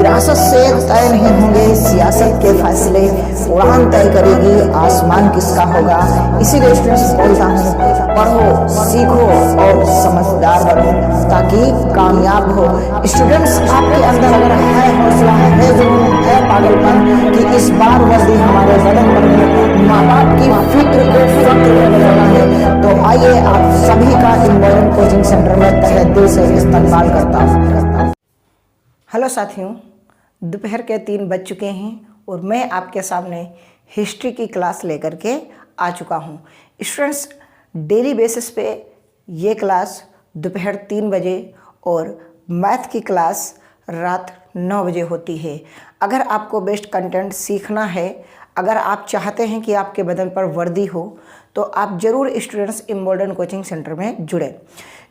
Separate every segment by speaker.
Speaker 1: विरासत से तय नहीं होंगे सियासत के फैसले, उड़ान तय करेगी आसमान किसका होगा। इसीलिए स्टूडेंट्स बोलता हूँ, पढ़ो सीखो और समझदार बनो ताकि कामयाब हो। स्टूडेंट्स आपके अंदर अगर है हौसला, है जुनून, है पागलपन कि इस बार वर्दी हमारे बदन पर हो, माँ बाप की फिक्र को फक्र में बदलना है, तो आइए आप सभी का इम्पोर्टेंट कोचिंग सेंटर में तहे दिल से इस्तकबाल करता हूँ। हेलो साथियों, दोपहर के 3 बज चुके हैं और मैं आपके सामने हिस्ट्री की क्लास लेकर के आ चुका हूँ। स्टूडेंट्स, डेली बेसिस पे ये क्लास दोपहर 3 बजे और मैथ की क्लास रात 9 बजे होती है। अगर आपको बेस्ट कंटेंट सीखना है, अगर आप चाहते हैं कि आपके बदन पर वर्दी हो, तो आप ज़रूर स्टूडेंट्स इम्पोर्टेंट कोचिंग सेंटर में जुड़े।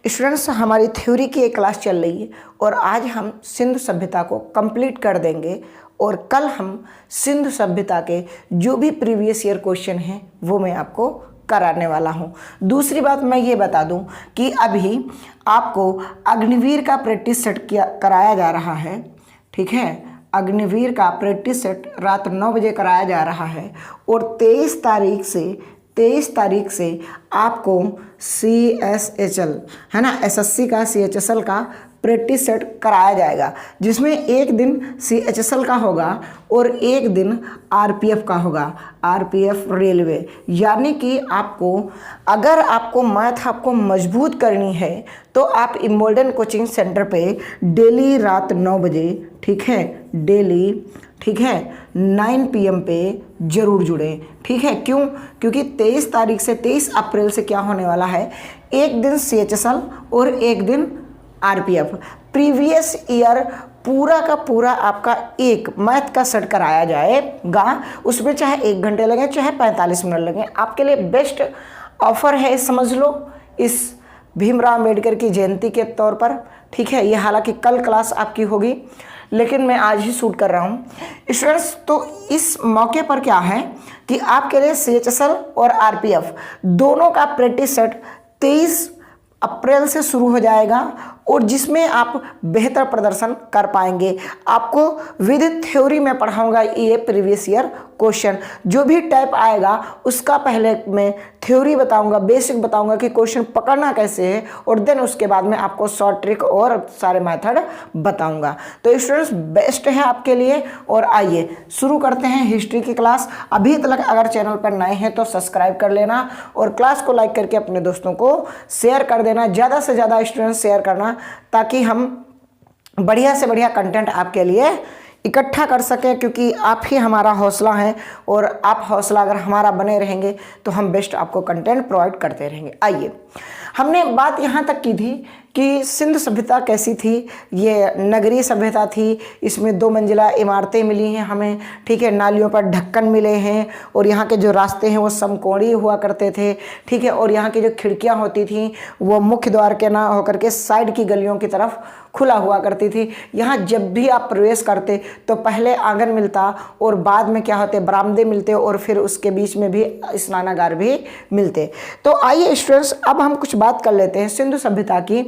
Speaker 1: स्टूडेंट्स, हमारी थ्योरी की एक क्लास चल रही है और आज हम सिंधु सभ्यता को कंप्लीट कर देंगे और कल हम सिंधु सभ्यता के जो भी प्रीवियस ईयर क्वेश्चन हैं वो मैं आपको कराने वाला हूँ। दूसरी बात मैं ये बता दूँ कि अभी आपको अग्निवीर का प्रैक्टिस सेट कराया जा रहा है, ठीक है। अग्निवीर का प्रैक्टिस सेट रात 9 बजे कराया जा रहा है और 23 तारीख से आपको CSHL है ना, SSC का CHSL का प्रैक्टिस सेट कराया जाएगा, जिसमें एक दिन CHSL का होगा और एक दिन RPF का होगा, RPF रेलवे। यानी कि आपको अगर आपको मैथ आपको मजबूत करनी है तो आप इम्पोर्टेंट कोचिंग सेंटर पे डेली रात 9 बजे, ठीक है, डेली, ठीक है, 9 PM पे ज़रूर जुड़ें, ठीक है। क्यों? क्योंकि 23 तारीख से 23 अप्रैल से क्या होने वाला है, एक दिन CHSL और एक दिन RPF। प्रीवियस ईयर पूरा का पूरा आपका एक मैथ का सेट कराया जाएगा, उसमें चाहे 1 घंटे लगे चाहे 45 मिनट लगे, आपके लिए बेस्ट ऑफर है, समझ लो, इस भीमराव अम्बेडकर की जयंती के तौर पर, ठीक है। ये हालांकि कल क्लास आपकी होगी लेकिन मैं आज ही शूट कर रहा हूँ स्टूडेंट्स। तो इस मौके पर क्या है कि आपके लिए CHSL और RPF दोनों का प्रैक्टिस सेट 23 अप्रैल से शुरू हो जाएगा और जिसमें आप बेहतर प्रदर्शन कर पाएंगे। आपको विद थ्योरी में पढ़ाऊंगा ये प्रीवियस ईयर क्वेश्चन, जो भी टाइप आएगा उसका पहले मैं थ्योरी बताऊंगा, बेसिक बताऊंगा कि क्वेश्चन पकड़ना कैसे है और देन उसके बाद में आपको शॉर्ट ट्रिक और सारे मेथड बताऊंगा। तो स्टूडेंट्स, बेस्ट है आपके लिए। और आइए शुरू करते हैं हिस्ट्री की क्लास। अभी तक अगर चैनल पर नए हैं तो सब्सक्राइब कर लेना और क्लास को लाइक करके अपने दोस्तों को शेयर कर देना, ज़्यादा से ज़्यादा स्टूडेंट्स शेयर करना, ताकि हम बढ़िया से बढ़िया कंटेंट आपके लिए इकट्ठा कर सकें, क्योंकि आप ही हमारा हौसला हैं और आप हौसला अगर हमारा बने रहेंगे तो हम बेस्ट आपको कंटेंट प्रोवाइड करते रहेंगे। आइए, हमने बात यहाँ तक की थी कि सिंधु सभ्यता कैसी थी। ये नगरीय सभ्यता थी, इसमें 2 मंजिला इमारतें मिली हैं हमें, ठीक है, नालियों पर ढक्कन मिले हैं और यहाँ के जो रास्ते हैं वो समकोणीय हुआ करते थे, ठीक है। और यहाँ की जो खिड़कियाँ होती थी वो मुख्य द्वार के ना होकर के साइड की गलियों की तरफ खुला हुआ करती थी। यहाँ जब भी आप प्रवेश करते तो पहले आंगन मिलता और बाद में क्या होते, बरामदे मिलते और फिर उसके बीच में भी स्नानागार भी मिलते। तो आइए स्टूडेंट्स, अब हम कुछ बात कर लेते हैं सिंधु सभ्यता की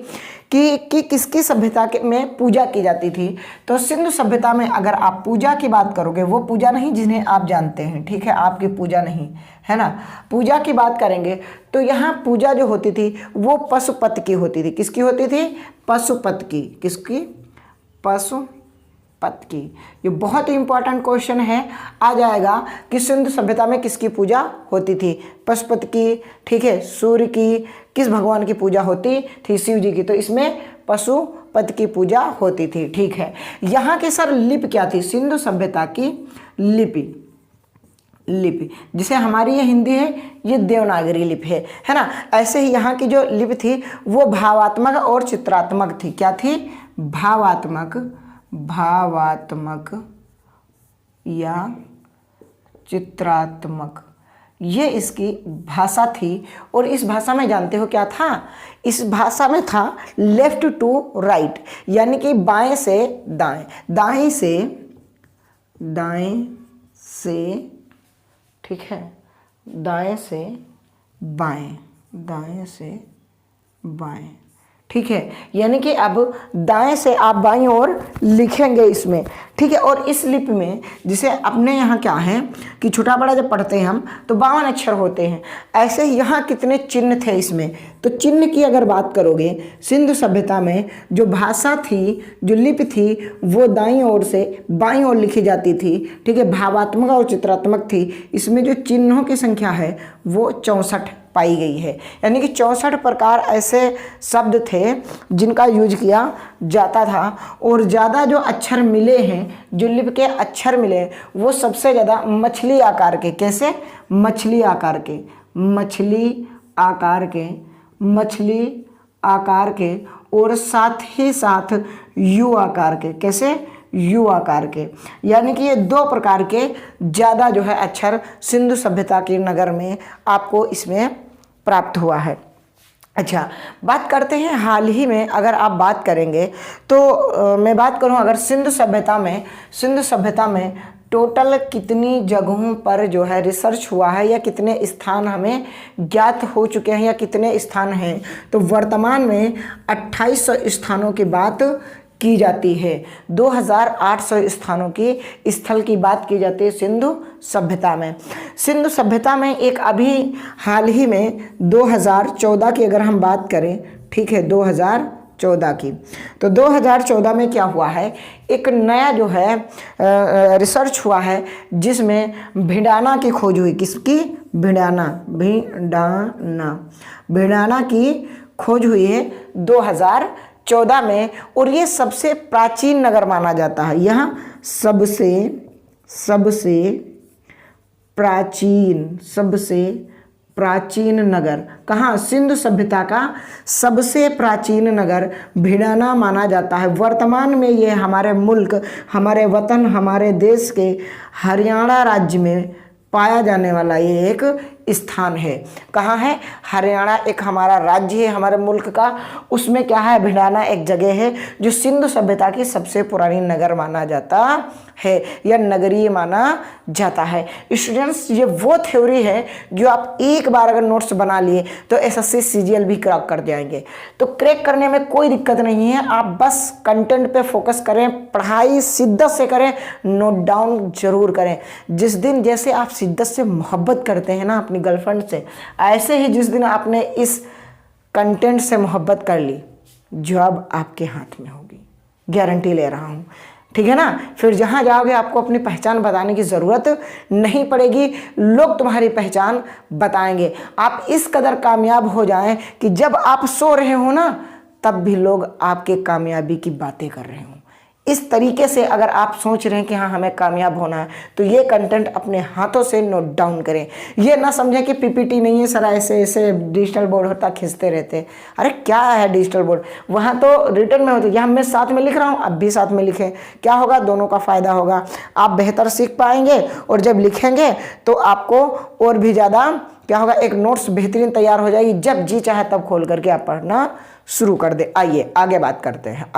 Speaker 1: कि किसकी सभ्यता में पूजा की जाती थी। तो सिंधु सभ्यता में अगर आप पूजा की बात करोगे, वो पूजा नहीं जिन्हें आप जानते हैं, ठीक है, आपकी पूजा नहीं है ना, पूजा की बात करेंगे तो यहाँ पूजा जो होती थी वो पशुपति की होती थी। किसकी होती थी? पशुपति की। किसकी? पशुपति की। ये बहुत ही इंपॉर्टेंट क्वेश्चन है, आ जाएगा कि सिंधु सभ्यता में किसकी पूजा होती थी? पशुपति की, ठीक है। सूर्य की, किस भगवान की पूजा होती थी? शिव जी की। तो इसमें पशुपति की पूजा होती थी, ठीक है। यहाँ की सर लिपि क्या थी? सिंधु सभ्यता की लिपि, जिसे हमारी ये हिंदी है, ये देवनागरी लिपि है ना। ऐसे ही यहाँ की जो लिपि थी वो भावात्मक और चित्रात्मक थी। क्या थी? भावात्मक या चित्रात्मक, ये इसकी भाषा थी। और इस भाषा में जानते हो क्या था? इस भाषा में था लेफ्ट टू राइट, यानी कि बाएं से दाएं, दाएं से, ठीक है, दाएं से बाएं, ठीक है, यानी कि अब दाएं से आप बाईं ओर लिखेंगे इसमें, ठीक है। और इस लिपि में जिसे अपने यहाँ क्या है कि छोटा बड़ा जब पढ़ते हैं हम तो 52 अक्षर होते हैं, ऐसे यहाँ कितने चिन्ह थे इसमें। तो चिन्ह की अगर बात करोगे, सिंधु सभ्यता में जो भाषा थी, जो लिपि थी, वो दाईं ओर से बाईं ओर लिखी जाती थी, ठीक है, भावात्मक और चित्रात्मक थी। इसमें जो चिन्हों की संख्या है वो 64 पाई गई है, यानी कि 64 प्रकार ऐसे शब्द थे जिनका यूज किया जाता था। और ज़्यादा जो अक्षर मिले हैं, जो लिपि के अक्षर मिले, वो सबसे ज़्यादा मछली आकार के, कैसे, मछली आकार के, मछली आकार के, मछली आकार के, और साथ ही साथ यू आकार के, कैसे, यू आकार के। यानी कि ये 2 प्रकार के ज़्यादा जो है अक्षर सिंधु सभ्यता के नगर में आपको इसमें प्राप्त हुआ है। अच्छा, बात करते हैं हाल ही में, अगर आप बात करेंगे तो मैं बात करूं अगर सिंधु सभ्यता में टोटल कितनी जगहों पर जो है रिसर्च हुआ है या कितने स्थान हमें ज्ञात हो चुके हैं या कितने स्थान हैं, तो वर्तमान में 2800 स्थानों की बात की जाती है। 2800 स्थानों की स्थल की बात की जाती है सिंधु सभ्यता में। सिंधु सभ्यता में एक अभी हाल ही में 2014 की अगर हम बात करें, ठीक है, 2014 की, तो 2014 में क्या हुआ है, एक नया जो है रिसर्च हुआ है जिसमें भिंडाना की खोज हुई। किसकी, भिंडाना की खोज हुई है 2014 में। और ये सबसे प्राचीन नगर माना जाता है। यहाँ सबसे प्राचीन नगर कहाँ, सिंधु सभ्यता का सबसे प्राचीन नगर भिंडाना माना जाता है। वर्तमान में ये हमारे मुल्क, हमारे वतन, हमारे देश के हरियाणा राज्य में पाया जाने वाला ये एक स्थान है। कहाँ है, हरियाणा एक हमारा राज्य है हमारे मुल्क का, उसमें क्या है, भिंडाना एक जगह है जो सिंधु सभ्यता की सबसे पुरानी नगर माना जाता है या नगरीय माना जाता है। स्टूडेंट्स, ये वो थ्योरी है जो आप एक बार अगर नोट्स बना लिए तो एसएससी सीजीएल भी क्रैक कर जाएंगे। तो क्रैक करने में कोई दिक्कत नहीं है, आप बस कंटेंट पे फोकस करें, पढ़ाई शिद्दत से करें, नोट डाउन जरूर करें। जिस दिन जैसे आप शिद्दत से मोहब्बत करते हैं ना अपनी गर्लफ्रेंड से, ऐसे ही जिस दिन आपने इस कंटेंट से मोहब्बत कर ली, जॉब आपके हाथ में होगी, गारंटी ले रहा हूँ, ठीक है ना। फिर जहाँ जाओगे आपको अपनी पहचान बताने की ज़रूरत नहीं पड़ेगी, लोग तुम्हारी पहचान बताएंगे। आप इस कदर कामयाब हो जाएं कि जब आप सो रहे हो ना, तब भी लोग आपके कामयाबी की बातें कर रहे हो। इस तरीके से अगर आप सोच रहे हैं कि हाँ हमें कामयाब होना है, तो ये कंटेंट अपने हाथों से नोट डाउन करें। ये ना समझें कि पीपीटी नहीं है सर, ऐसे ऐसे डिजिटल बोर्ड होता खींचते रहते। अरे क्या है डिजिटल बोर्ड, वहाँ तो रिटर्न में होता है, यहाँ मैं साथ में लिख रहा हूँ, अब भी साथ में लिखें। क्या होगा, दोनों का फ़ायदा होगा, आप बेहतर सीख पाएंगे और जब लिखेंगे तो आपको और भी ज़्यादा क्या होगा, एक नोट्स बेहतरीन तैयार हो जाएगी। जब जी चाहे तब खोल करके आप पढ़ना शुरू कर दे। आइए आगे बात करते हैं।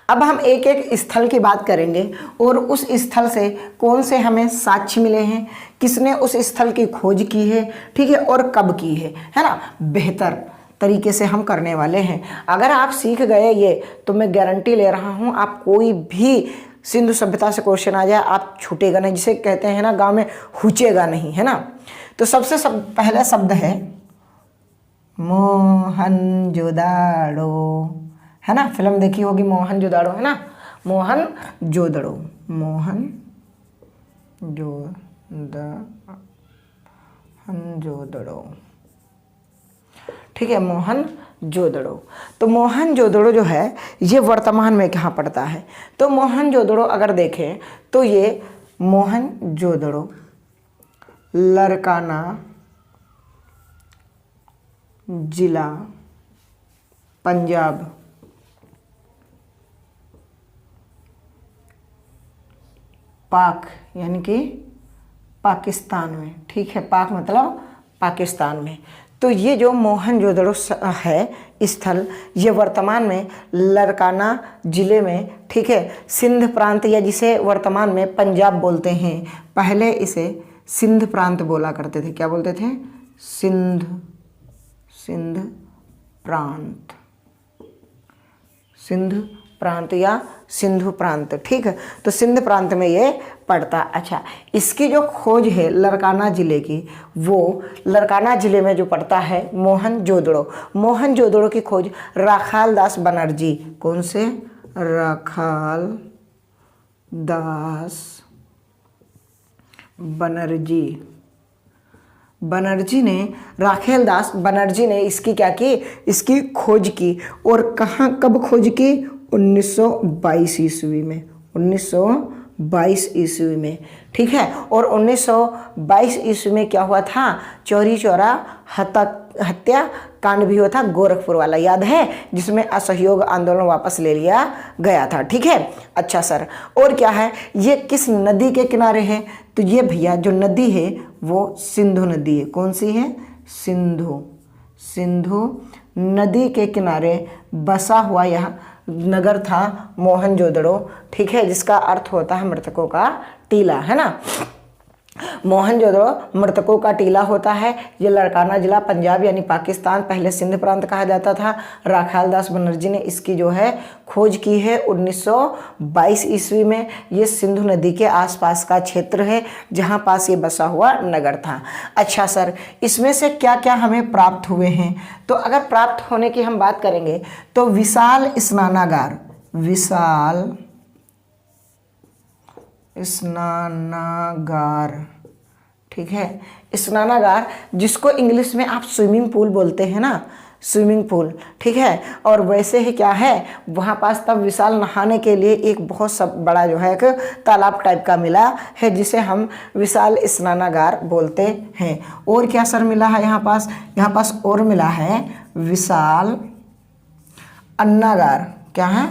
Speaker 1: अब हम एक एक स्थल की बात करेंगे और उस स्थल से कौन से हमें साक्ष्य मिले हैं, किसने उस स्थल की खोज की है, ठीक है, और कब की है ना। बेहतर तरीके से हम करने वाले हैं। अगर आप सीख गए ये, तो मैं गारंटी ले रहा हूँ आप कोई भी सिंधु सभ्यता से क्वेश्चन आ जाए आप छूटेगा नहीं, जिसे कहते हैं ना गांव में हुचेगा नहीं, है ना। तो सबसे पहला शब्द है मोहनजोदाड़ो, है ना। फिल्म देखी होगी मोहनजोदाड़ो, है ना, मोहनजोदड़ो, मोहनजोदड़ो, ठीक है, मोहनजोदड़ो। तो मोहनजोदड़ो जो है ये वर्तमान में कहाँ पड़ता है, तो मोहनजोदड़ो अगर देखें तो ये मोहनजोदड़ो लरकाना जिला पंजाब पाक यानी कि पाकिस्तान में, ठीक है, पाक मतलब पाकिस्तान में। तो ये जो मोहनजोदड़ो है स्थल, ये वर्तमान में लरकाना ज़िले में, ठीक है, सिंध प्रांत या जिसे वर्तमान में पंजाब बोलते हैं, पहले इसे सिंध प्रांत बोला करते थे। क्या बोलते थे, सिंध प्रांत, सिंध प्रांत या सिंधु प्रांत, ठीक है। तो सिंध प्रांत में ये पड़ता। अच्छा, इसकी जो खोज है लरकाना जिले की, वो लरकाना जिले में जो पड़ता है मोहनजोदड़ो। मोहनजोदड़ो की खोज राखाल दास बनर्जी, कौन से? राखाल दास बनर्जी ने, राखेल दास बनर्जी ने इसकी क्या की? इसकी खोज की। और कहाँ, कब खोज की? 1922 ईस्वी में, 1922 ईस्वी में, ठीक है। और 1922 ईस्वी में क्या हुआ था? चौरी चौरा हत्या कांड भी हुआ था, गोरखपुर वाला, याद है, जिसमें असहयोग आंदोलन वापस ले लिया गया था, ठीक है। अच्छा सर, और क्या है? ये किस नदी के किनारे है? तो ये भैया जो नदी है वो सिंधु नदी है। कौन सी है? सिंधु नदी के किनारे बसा हुआ यह नगर था मोहनजोदड़ो, ठीक है, जिसका अर्थ होता है मृतकों का टीला, है ना। मोहनजोदड़ो मृतकों का टीला होता है। ये लरकाना जिला पंजाब यानी पाकिस्तान, पहले सिंध प्रांत कहा जाता था। राखाल दास बनर्जी ने इसकी जो है खोज की है 1922 ईस्वी में। ये सिंधु नदी के आसपास का क्षेत्र है जहाँ पास ये बसा हुआ नगर था। अच्छा सर, इसमें से क्या क्या हमें प्राप्त हुए हैं? तो अगर प्राप्त होने की हम बात करेंगे तो विशाल स्नानागार, ठीक है, स्नानागार, जिसको इंग्लिश में आप स्विमिंग पूल बोलते हैं ना, स्विमिंग पूल, ठीक है। और वैसे ही क्या है, वहाँ पास तब विशाल नहाने के लिए एक बहुत सब बड़ा जो है एक तालाब टाइप का मिला है, जिसे हम विशाल स्नानागार बोलते हैं। और क्या सर मिला है यहाँ पास और मिला है विशाल अन्नागार। क्या है?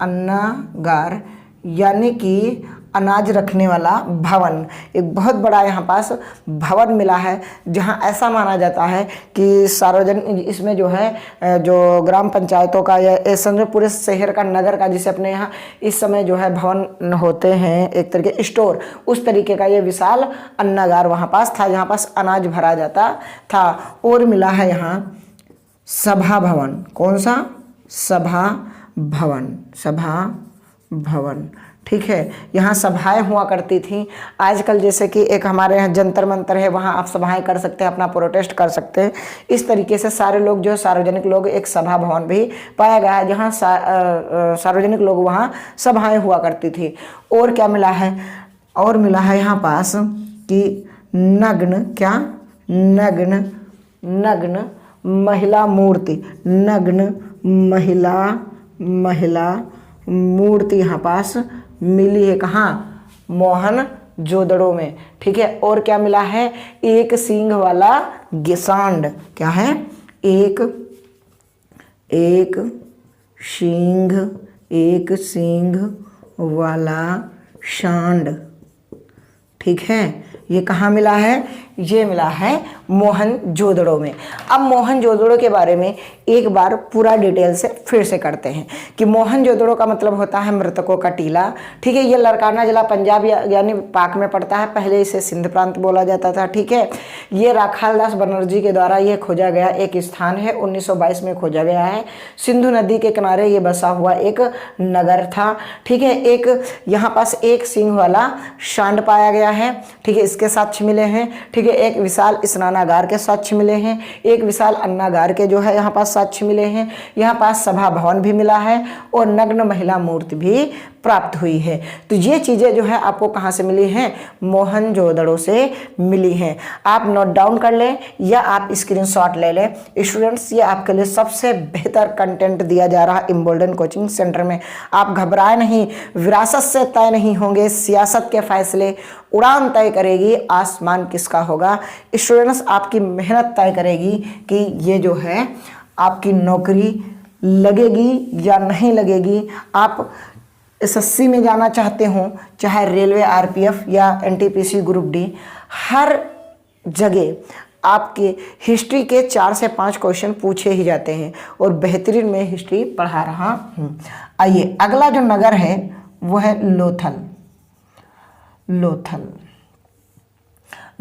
Speaker 1: अन्नागार, यानी कि अनाज रखने वाला भवन। एक बहुत बड़ा यहाँ पास भवन मिला है, जहाँ ऐसा माना जाता है कि सार्वजनिक, इसमें जो है जो ग्राम पंचायतों का या समझो पूरे शहर का, नगर का, जिसे अपने यहाँ इस समय जो है भवन होते हैं एक तरीके स्टोर, उस तरीके का ये विशाल अन्नागार वहाँ पास था, जहाँ पास अनाज भरा जाता था। और मिला है यहाँ सभा भवन। कौन सा? सभा भवन, ठीक है। यहाँ सभाएं हुआ करती थी। आजकल जैसे कि एक हमारे यहाँ जंतर मंतर है, वहाँ आप सभाएं कर सकते हैं, अपना प्रोटेस्ट कर सकते हैं। इस तरीके से सारे लोग जो सार्वजनिक लोग, एक सभा भवन भी पाया गया है जहाँ सार्वजनिक लोग वहाँ सभाएं हुआ करती थी। और क्या मिला है? और मिला है यहाँ पास कि नग्न महिला मूर्ति, नग्न महिला मूर्ति यहाँ पास मिली है। कहाँ? मोहनजोदड़ो में, ठीक है। और क्या मिला है? एक सींग वाला सांड। क्या है? एक सींग वाला सांड, ठीक है। ये कहाँ मिला है? ये मिला है मोहनजोदड़ो में। अब मोहनजोदड़ो के बारे में एक बार पूरा डिटेल से फिर से करते हैं कि मोहनजोदड़ो का मतलब होता है मृतकों का टीला, ठीक है। ये लरकाना जिला पंजाब यानी पाक में पड़ता है, पहले इसे सिंध प्रांत बोला जाता था, ठीक है। ये राखाल दास बनर्जी के द्वारा ये खोजा गया एक स्थान है, 1922 में खोजा गया है। सिंधु नदी के किनारे ये बसा हुआ एक नगर था, ठीक है। एक यहाँ पास एक सींग वाला सांड पाया गया है, ठीक है, इसके साक्ष्य मिले हैं, ठीक है। एक विशाल स्नानागार के साक्ष्य मिले हैं, एक विशाल अन्नागार के जो है यहाँ पास साक्ष्य मिले हैं, यहाँ पास सभा भवन भी मिला है और नग्न महिला मूर्ति भी प्राप्त हुई है। तो ये चीज़ें जो है आपको कहाँ से मिली हैं? मोहनजोदड़ो से मिली हैं। आप नोट डाउन कर लें या आप स्क्रीनशॉट ले लें। स्टूडेंट्स, ये आपके लिए सबसे बेहतर कंटेंट दिया जा रहा इम्बोल्डन कोचिंग सेंटर में। आप घबराए नहीं, विरासत से तय नहीं होंगे सियासत के फैसले, उड़ान तय करेगी आसमान किसका होगा। स्टूडेंट्स, आपकी मेहनत तय करेगी कि ये जो है आपकी नौकरी लगेगी या नहीं लगेगी। आप एसएससी में जाना चाहते हो, चाहे रेलवे, आरपीएफ या एनटीपीसी ग्रुप डी, हर जगह आपके हिस्ट्री के 4 से 5 क्वेश्चन पूछे ही जाते हैं और बेहतरीन मैं हिस्ट्री पढ़ा रहा हूँ। आइए, अगला जो नगर है वो है लोथल।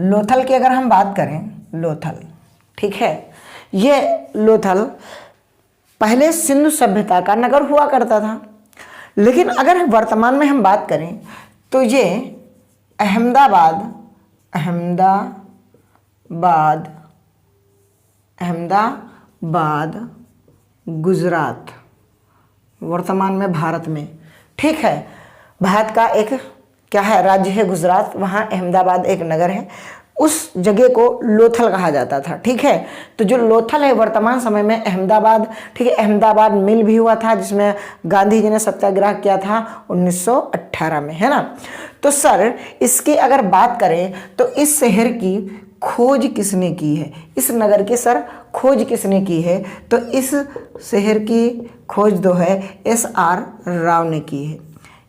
Speaker 1: लोथल की अगर हम बात करें, लोथल, ठीक है, ये लोथल पहले सिंधु सभ्यता का नगर हुआ करता था। लेकिन अगर वर्तमान में हम बात करें तो ये अहमदाबाद अहमदाबाद अहमदाबाद गुजरात वर्तमान में भारत में, ठीक है, भारत का एक क्या है, राज्य है गुजरात, वहाँ अहमदाबाद एक नगर है, उस जगह को लोथल कहा जाता था। ठीक है, तो जो लोथल है वर्तमान समय में अहमदाबाद, ठीक है, अहमदाबाद मिल भी हुआ था जिसमें गांधी जी ने सत्याग्रह किया था 1918 में, है ना। तो सर इसकी अगर बात करें तो इस शहर की खोज किसने की है, इस नगर की सर खोज किसने की है, तो इस शहर की खोज जो है SR राव ने की है।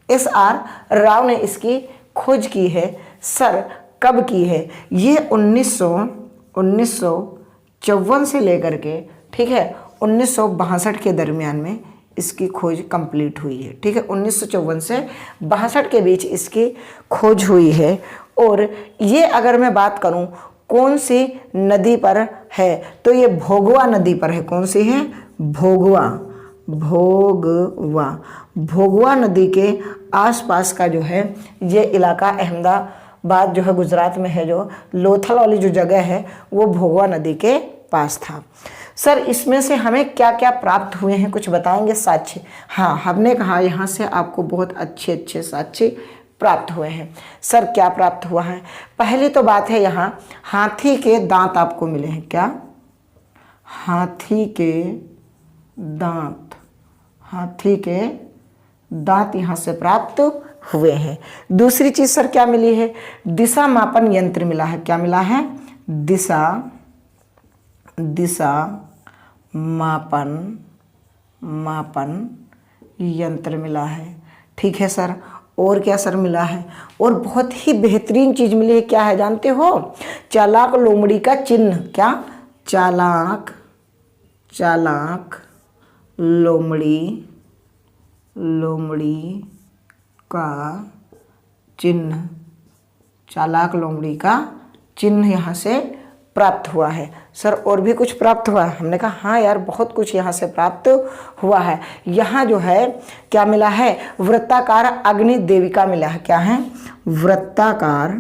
Speaker 1: SR राव ने इसकी खोज की है। सर कब की है, ये 1954 से लेकर के, ठीक है, 1962 के दरमियान में इसकी खोज कंप्लीट हुई है। ठीक है, 1954 से 62 के बीच इसकी खोज हुई है। और ये अगर मैं बात करूं कौन सी नदी पर है, तो ये भोगवा नदी पर है। कौन सी है, भोगवा नदी के आसपास का जो है ये इलाका अहमदाबाद जो है गुजरात में है, जो लोथल वाली जो जगह है वो भोगवा नदी के पास था। सर इसमें से हमें क्या क्या प्राप्त हुए हैं कुछ बताएंगे, साक्ष्य। हाँ, हमने कहा यहाँ से आपको बहुत अच्छे अच्छे साक्ष्य प्राप्त हुए हैं। सर क्या प्राप्त हुआ है, पहली तो बात है यहाँ हाथी के दांत आपको मिले हैं। क्या, हाथी के दांत यहाँ से प्राप्त हुए हैं। दूसरी चीज सर क्या मिली है, दिशा मापन यंत्र मिला है। क्या मिला है, दिशा मापन यंत्र मिला है। ठीक है सर, और क्या सर मिला है, और बहुत ही बेहतरीन चीज मिली है, क्या है जानते हो, चालाक लोमड़ी का चिन्ह। क्या, चालाक लोमड़ी का चिन्ह, चालाक लोमड़ी का चिन्ह यहाँ से प्राप्त हुआ है। सर और भी कुछ प्राप्त हुआ है, हमने कहा हाँ यार बहुत कुछ यहाँ से प्राप्त हुआ है। यहाँ जो है क्या मिला है, वृत्ताकार अग्नि देविका मिला है। क्या है, वृत्ताकार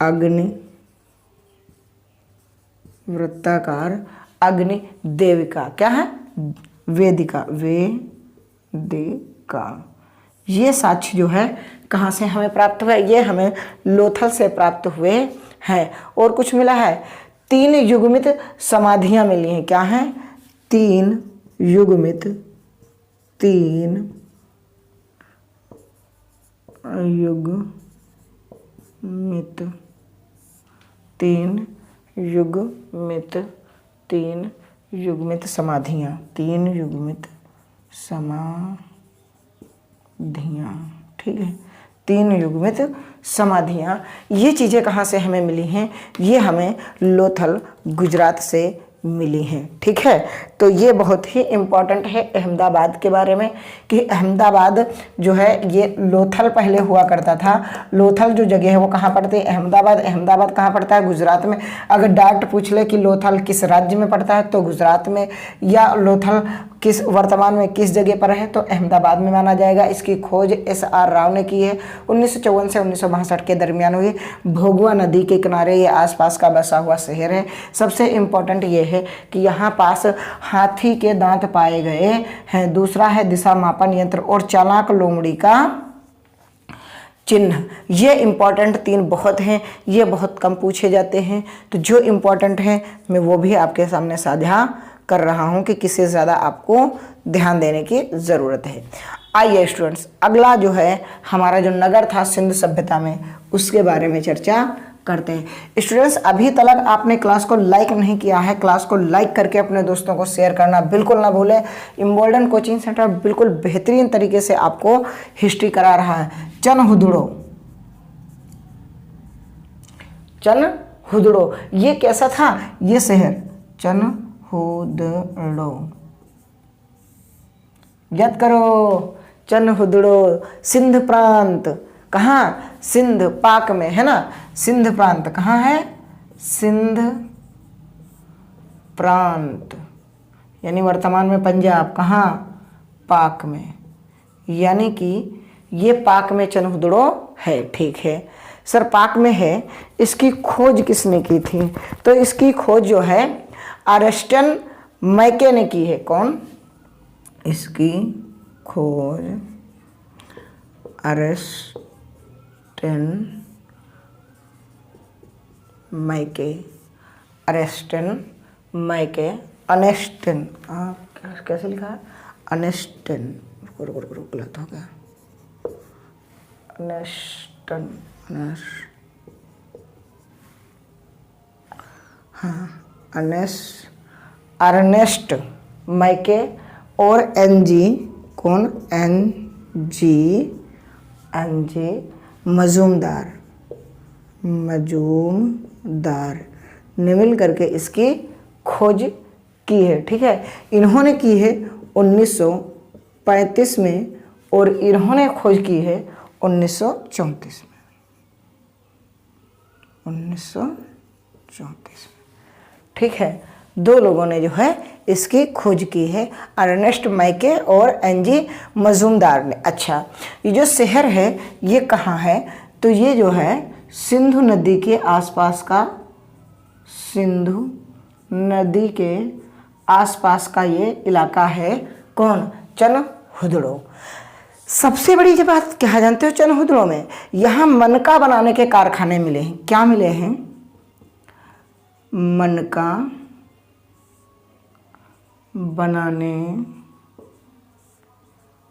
Speaker 1: अग्नि देविका, क्या है, वेदिका। ये साक्ष्य जो है कहाँ से हमें प्राप्त हुआ है, ये हमें लोथल से प्राप्त हुए हैं। और कुछ मिला है, 3 युग्मित समाधियां मिली हैं। क्या है, 3 युग्मित समाधियां, 3 युग्मित समाधियां, ठीक है, 3 युग्मित समाधियां। ये चीज़ें कहाँ से हमें मिली हैं, ये हमें लोथल गुजरात से मिली हैं। ठीक है, तो ये बहुत ही इम्पॉर्टेंट है अहमदाबाद के बारे में कि अहमदाबाद जो है ये लोथल पहले हुआ करता था। लोथल जो जगह है वो कहाँ पड़ती है, अहमदाबाद कहाँ पड़ता है, गुजरात में। अगर डायरेक्ट पूछ ले कि लोथल किस राज्य में पड़ता है तो गुजरात में, या लोथल किस वर्तमान में किस जगह पर है तो अहमदाबाद में माना जाएगा। इसकी खोज SR राव ने की है, 1954 से 1962 के दरमियान हुई। भोगवा नदी के किनारे ये आसपास का बसा हुआ शहर है। सबसे इम्पोर्टेंट ये है कि यहाँ पास हाथी के दांत पाए गए हैं। दूसरा है दिशा मापन यंत्र और चालाक लोमड़ी का चिन्ह। ये इम्पॉर्टेंट 3 बहुत हैं, ये बहुत कम पूछे जाते हैं। तो जो इम्पॉर्टेंट हैं मैं वो भी आपके सामने साझा कर रहा हूँ कि किससे ज़्यादा आपको ध्यान देने की ज़रूरत है। आइए स्टूडेंट्स, अगला जो है हमारा जो नगर था सिंधु सभ्यता में उसके बारे में चर्चा करते हैं। स्टूडेंट्स अभी तक आपने क्लास को लाइक नहीं किया है, क्लास को लाइक करके अपने दोस्तों को शेयर करना बिल्कुल ना भूलें। इम्बोल्डन कोचिंग सेंटर बिल्कुल बेहतरीन तरीके से आपको हिस्ट्री करा रहा है। चनहुदड़ो ये कैसा था, ये शहर चनहुदड़ो, याद करो, चनहुदड़ो सिंध प्रांत, कहाँ, सिंध पाक में है ना। सिंध प्रांत कहाँ है, सिंध प्रांत, यानी वर्तमान में पंजाब, कहाँ, पाक में, यानी कि ये पाक में चनहुदड़ो है। ठीक है सर, पाक में है, इसकी खोज किसने की थी? तो इसकी खोज जो है अर्नेस्ट मैके ने की है। कौन? इसकी खोज अर्नेस्ट मैके, कैसे लिखा है? अर्नेस्टन, गलत हो गया, अर्नेस्ट मैके और एनजी, कौन? एनजी मजूमदार ने मिल करके इसकी खोज की है। ठीक है, इन्होंने की है 1935 में और इन्होंने खोज की है 1934 में। 1934 में। ठीक है, दो लोगों ने जो है इसकी खोज की है, अर्नेस्ट मैके और एनजी मजूमदार ने। अच्छा, ये जो शहर है ये कहाँ है? तो ये जो है सिंधु नदी के आसपास का, सिंधु नदी के आसपास का ये इलाका है। कौन? चनहुदड़ो। सबसे बड़ी जो बात क्या जानते हो चनहुदड़ो में? यहाँ मनका बनाने के कारखाने मिले हैं। क्या मिले हैं? मनका बनाने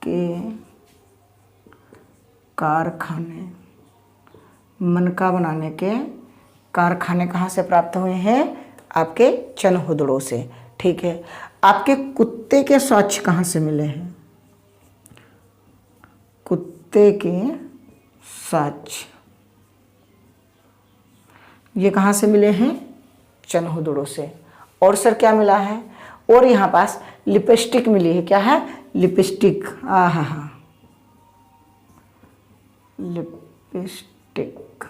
Speaker 1: के कारखाने। मनका बनाने के कारखाने कहाँ से प्राप्त हुए हैं? आपके चनहुदड़ो से। ठीक है, आपके कुत्ते के स्वच्छ कहाँ से मिले हैं? कुत्ते के स्वच्छ ये कहाँ से मिले हैं? चनहुदड़ो से। और सर क्या मिला है? और यहाँ पास लिपस्टिक मिली है। क्या है? लिपस्टिक। हाँ, लिपस्टिक।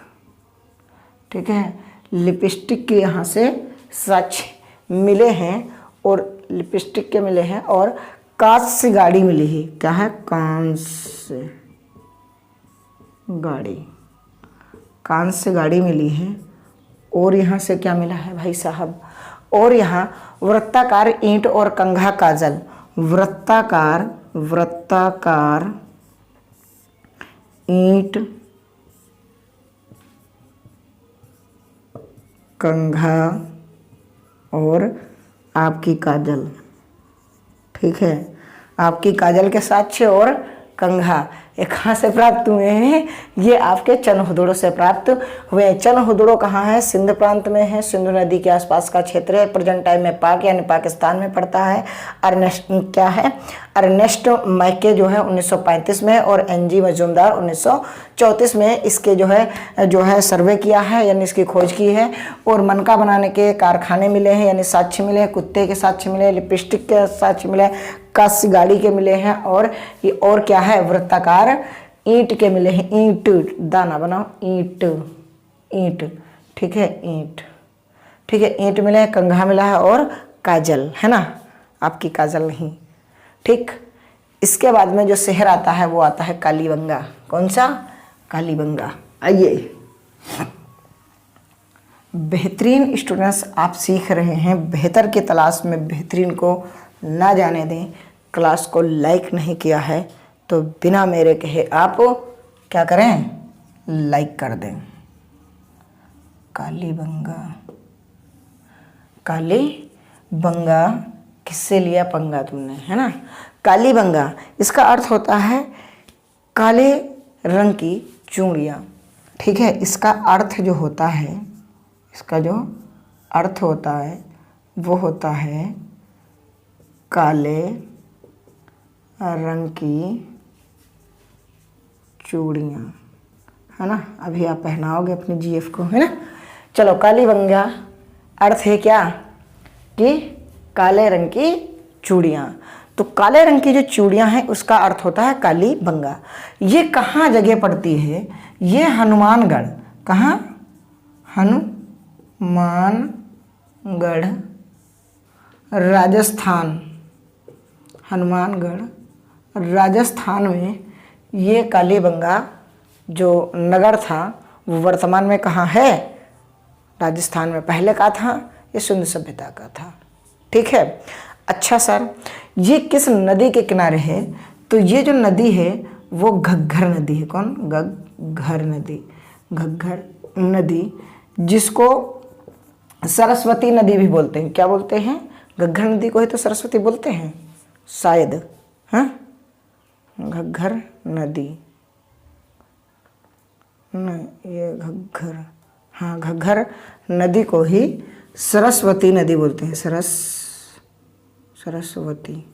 Speaker 1: ठीक है, लिपस्टिक के यहाँ से सच मिले हैं और लिपस्टिक के मिले हैं और कांस्य गाड़ी मिली है। क्या है? कांस्य गाड़ी मिली है। और यहाँ से क्या मिला है भाई साहब? और यहाँ वृत्ताकार ईंट और कंघा काजल। वृत्ताकार ईंट, कंघा और आपकी काजल। ठीक है, आपकी काजल के साक्ष्य और कंघा ये कहाँ से प्राप्त हुए हैं? ये आपके चनहुदड़ो से प्राप्त हुए। चनहुदड़ो कहाँ है? सिंध प्रांत में है, सिंधु नदी के आसपास का क्षेत्र है। प्रेजेंट टाइम में पाक यानी पाकिस्तान में पड़ता है। अर्नेस्ट क्या है? अर्नेस्ट मैके जो है 1935 में और एनजी मजूमदार 1934 में इसके जो है सर्वे किया है, यानी इसकी खोज की है। और मनका बनाने के कारखाने मिले हैं, यानी साक्ष्य मिले, कुत्ते के साक्ष्य मिले, लिपस्टिक के साक्ष्य मिले, कांस्य गाड़ी के मिले हैं और ये और क्या है? वृत्ताकार ईंट के मिले हैं। ईंट, दाना बनाओ, ईंट। ठीक है, ईंट। ठीक है, ईंट मिले हैं, कंघा मिला है और काजल, है ना? आपकी काजल नहीं। ठीक, इसके बाद में जो शहर आता है वो आता है कालीबंगा। कौन सा? कालीबंगा। आइए, बेहतरीन स्टूडेंट्स आप सीख रहे हैं, बेहतर की तलाश में बेहतरीन को ना जाने दें। क्लास को लाइक नहीं किया है तो बिना मेरे कहे आप क्या करें? लाइक कर दें। कालीबंगा किससे लिया पंगा तुमने, है ना? कालीबंगा इसका अर्थ होता है काले रंग की चूड़ियाँ। ठीक है, इसका अर्थ जो होता है, इसका जो अर्थ होता है वो होता है काले रंग की चूड़ियाँ, है ना? अभी आप पहनाओगे अपने जीएफ को, है ना? चलो, कालीबंगा अर्थ है क्या? कि काले रंग की चूड़ियाँ। तो काले रंग की जो चूड़ियाँ हैं उसका अर्थ होता है कालीबंगा। ये कहाँ जगह पड़ती है? ये हनुमानगढ़। कहाँ? हनुमानगढ़ राजस्थान, हनुमानगढ़ राजस्थान में ये कालीबंगा जो नगर था वो वर्तमान में कहाँ है? राजस्थान में। पहले का था ये सिंधु सभ्यता का था। ठीक है। अच्छा सर, ये किस नदी के किनारे है? तो ये जो नदी है वो घग्घर नदी है। कौन? घग्घर नदी। घग्घर नदी, जिसको सरस्वती नदी भी बोलते हैं। क्या बोलते हैं? घग्घर नदी को ही तो सरस्वती बोलते हैं शायद। हाँ, घग्घर नदी नहीं, ये घग्घर, हाँ घग्घर नदी को ही सरस्वती नदी बोलते हैं। सरस्वती।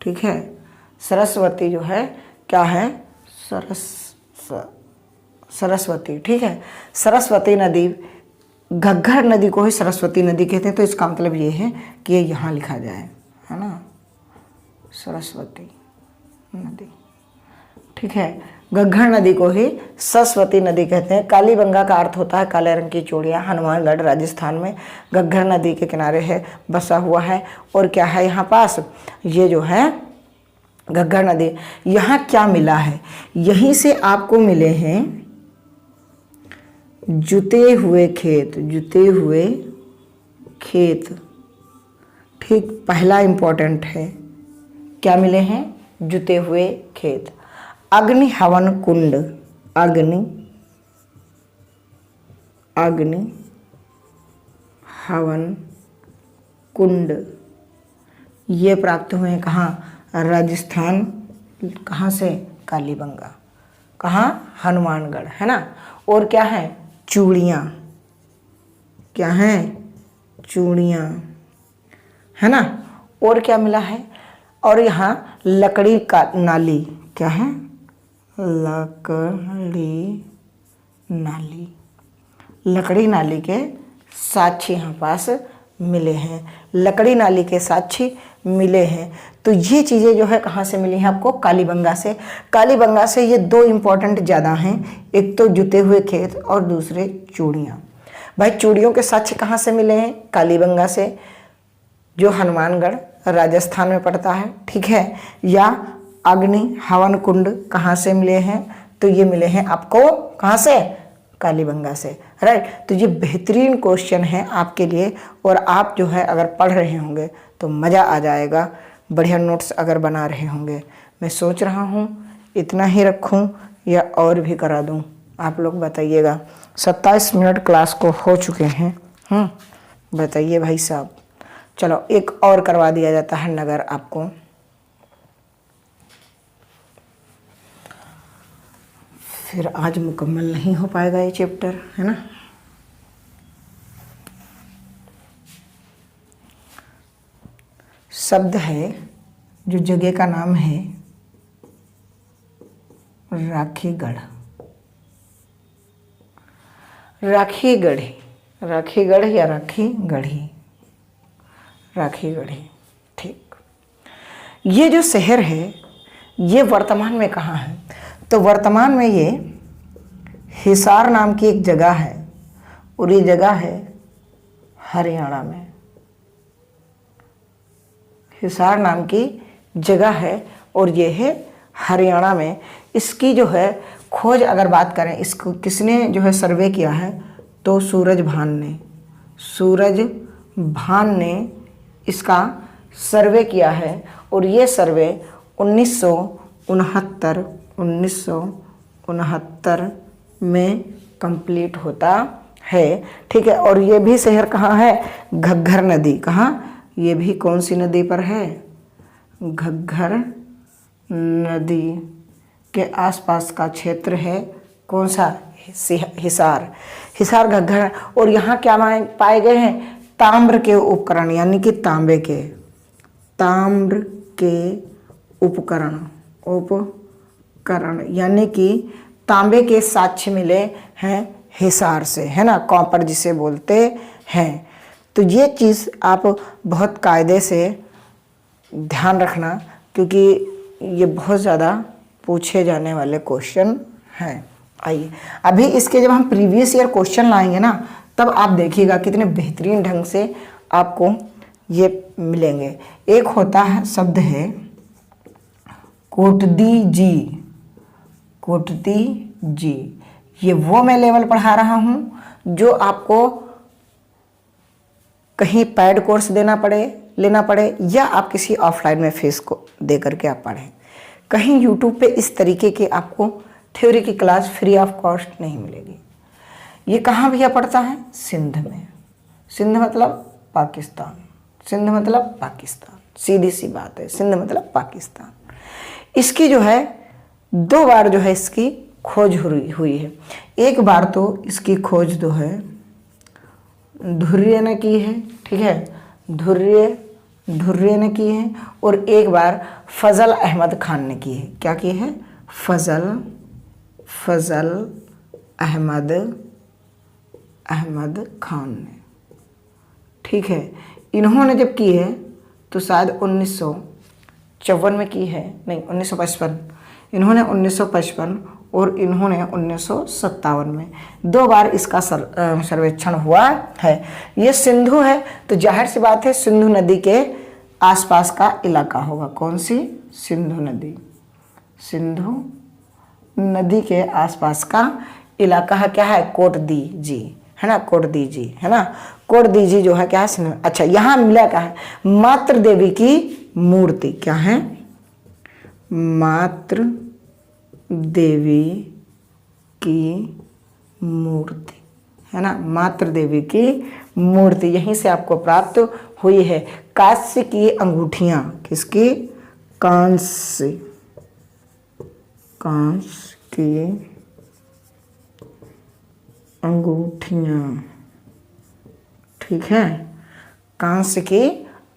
Speaker 1: ठीक है। सरस्वती जो है क्या है? सरस्वती। ठीक है। सरस्वती नदी, घग्घर नदी को ही सरस्वती नदी कहते हैं। तो इसका मतलब ये है कि ये यहाँ लिखा जाए, है ना, सरस्वती नदी। ठीक है। घग्घर नदी को ही सरस्वती नदी कहते हैं। कालीबंगा का अर्थ होता है काले रंग की चूड़ियाँ। हनुमानगढ़ राजस्थान में घग्घर नदी के किनारे है, बसा हुआ है। और क्या है यहाँ पास? ये जो है घग्घर नदी। यहाँ क्या मिला है? यहीं से आपको मिले हैं जुते हुए खेत। जुते हुए खेत। ठीक, पहला इंपॉर्टेंट है। क्या मिले हैं? जुते हुए खेत। अग्नि हवन कुंड। अग्नि हवन कुंड ये प्राप्त हुए कहाँ? राजस्थान। कहाँ से? कालीबंगा। कहाँ? हनुमानगढ़, है ना। और क्या है? चूड़ियाँ। क्या है? चूड़ियाँ, है ना। और क्या मिला है? और यहाँ लकड़ी का नाली। क्या है? लकड़ी नाली। लकड़ी नाली के साक्षी यहाँ पास मिले हैं। लकड़ी नाली के साक्षी मिले हैं। तो ये चीज़ें जो है कहाँ से मिली हैं आपको? कालीबंगा से। कालीबंगा से ये दो इम्पोर्टेंट ज़्यादा हैं, एक तो जुते हुए खेत और दूसरे चूड़ियाँ। भाई चूड़ियों के साक्ष्य कहाँ से मिले हैं? कालीबंगा से, जो हनुमानगढ़ राजस्थान में पड़ता है। ठीक है। या अग्नि हवन कुंड कहाँ से मिले हैं? तो ये मिले हैं आपको कहाँ से? कालीबंगा से। राइट। तो ये बेहतरीन क्वेश्चन है आपके लिए, और आप जो है अगर पढ़ रहे होंगे तो मज़ा आ जाएगा। बढ़िया नोट्स अगर बना रहे होंगे। मैं सोच रहा हूँ इतना ही रखूँ या और भी करा दूँ, आप लोग बताइएगा। 27 मिनट क्लास को हो चुके हैं। बताइए भाई साहब। चलो एक और करवा दिया जाता है नगर आपको। फिर आज मुकम्मल नहीं हो पाएगा ये चैप्टर, है ना। शब्द है जो जगह का नाम है राखीगढ़। राखीगढ़ी, राखीगढ़ या राखीगढ़ी, राखीगढ़ी। ठीक। ये जो शहर है ये वर्तमान में कहाँ है? तो वर्तमान में ये हिसार नाम की एक जगह है, और ये जगह है हरियाणा में। हिसार नाम की जगह है और ये है हरियाणा में। इसकी जो है खोज अगर बात करें, इसको किसने जो है सर्वे किया है? तो सूरजभान ने। सूरजभान ने इसका सर्वे किया है, और ये सर्वे 1969 में कंप्लीट होता है। ठीक है। और ये भी शहर कहाँ है? घग्घर नदी। कहाँ? ये भी कौन सी नदी पर है? घग्घर नदी के आसपास का क्षेत्र है। कौन सा? हिसार। हिसार घग्घर। और यहाँ क्या पाए गए हैं? ताम्र के उपकरण, यानी कि तांबे के, ताम्र के उपकरण यानी कि तांबे के साक्ष्य मिले हैं हिसार से, है ना, कॉपर जिसे बोलते हैं। तो ये चीज़ आप बहुत कायदे से ध्यान रखना, क्योंकि ये बहुत ज़्यादा पूछे जाने वाले क्वेश्चन हैं। आइए अभी इसके जब हम प्रीवियस ईयर क्वेश्चन लाएंगे ना, तब आप देखिएगा कितने बेहतरीन ढंग से आपको ये मिलेंगे। एक होता है शब्द है कोटदी जी, कोटदी जी, ये वो मैं लेवल पढ़ा रहा हूँ जो आपको कहीं पैड कोर्स लेना पड़े या आप किसी ऑफलाइन में फीस को दे करके आप पढ़ें। कहीं यूट्यूब पे इस तरीके की आपको थ्योरी की क्लास फ्री ऑफ कॉस्ट नहीं मिलेगी। ये कहाँ भैया पड़ता है? सिंध में। सिंध मतलब पाकिस्तान, सिंध मतलब पाकिस्तान, सीधी सी बात है, सिंध मतलब पाकिस्तान। इसकी जो है 2 बार जो है इसकी खोज हुई है। एक बार तो इसकी खोज जो है धुर्रे ने की है, ठीक है, धुर्रे ने की है, और एक बार फजल अहमद खान ने की है। क्या की है? फजल अहमद खान ने, ठीक है। इन्होंने जब की है तो शायद 1954 में की है, नहीं 1955, इन्होंने 1955 और इन्होंने 1957 में 2 बार इसका सर्वेक्षण हुआ है। ये सिंधु है तो जाहिर सी बात है सिंधु नदी के आसपास का इलाका होगा। कौन सी? सिंधु नदी, सिंधु नदी के आसपास का इलाका है। क्या है? कोटदी जी, है ना, कोटदी जी, है ना, कोटदी जी जो है क्या है? अच्छा, यहाँ मिला क्या है? मातृ देवी की मूर्ति। क्या है? मातृ देवी की मूर्ति, है ना, मातृ देवी की मूर्ति यहीं से आपको प्राप्त हुई है। कांस्य की अंगूठियां, किसकी? कांस्य की अंगूठियां, ठीक है, कांस्य की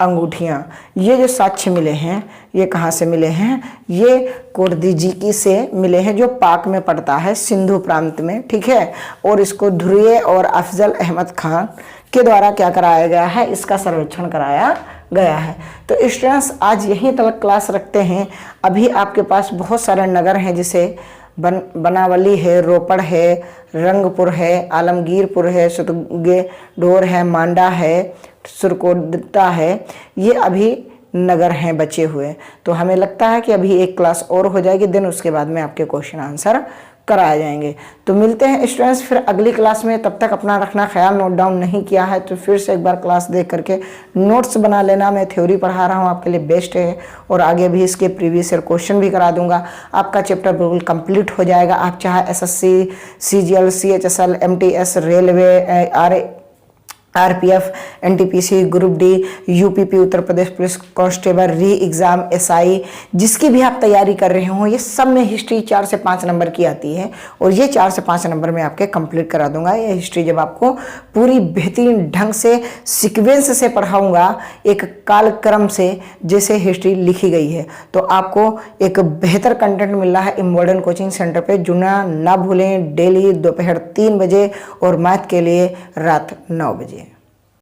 Speaker 1: अंगूठियां। ये जो साक्ष्य मिले हैं ये कहाँ से मिले हैं? ये कोटदी जी की से मिले हैं जो पाक में पड़ता है, सिंधु प्रांत में, ठीक है। और इसको धुर्रे और अफजल अहमद खान के द्वारा क्या कराया गया है? इसका सर्वेक्षण कराया गया है। तो स्टूडेंट्स आज यहीं तक क्लास रखते हैं। अभी आपके पास बहुत सारे नगर हैं, जैसे बनावली है, रोपड़ है, रंगपुर है, आलमगीरपुर है, सुतगेडोर है, मांडा है, सुरकोटा है। ये अभी नगर हैं बचे हुए। तो हमें लगता है कि अभी एक क्लास और हो जाएगी, देन उसके बाद में आपके क्वेश्चन आंसर कराए जाएंगे। तो मिलते हैं स्टूडेंट्स फिर अगली क्लास में। तब तक अपना रखना ख्याल। नोट डाउन नहीं किया है तो फिर से एक बार क्लास देख करके नोट्स बना लेना। मैं थ्योरी पढ़ा रहा हूँ, आपके लिए बेस्ट है, और आगे भी इसके प्रीवियस ईयर क्वेश्चन भी करा दूंगा। आपका चैप्टर बिल्कुल कंप्लीट हो जाएगा। आप चाहे SSC, CGL, CHSL, MTS, railway, RPF, NTPC, group D, UPP, Uttar Pradesh police constable, re exam, SI, जिसकी भी आप तैयारी कर रहे हो, ये सब में हिस्ट्री 4 से 5 नंबर की आती है, और ये 4 से 5 नंबर में आपके कंप्लीट करा दूंगा। ये हिस्ट्री जब आपको पूरी बेहतरीन ढंग से सीक्वेंस से पढ़ाऊंगा, एक कालक्रम से जैसे हिस्ट्री लिखी गई है, तो आपको एक बेहतर कंटेंट मिल रहा है मॉडर्न कोचिंग सेंटर पे। जुड़ना ना भूलें। डेली दोपहर 3 बजे और मैथ के लिए रात 9 बजे।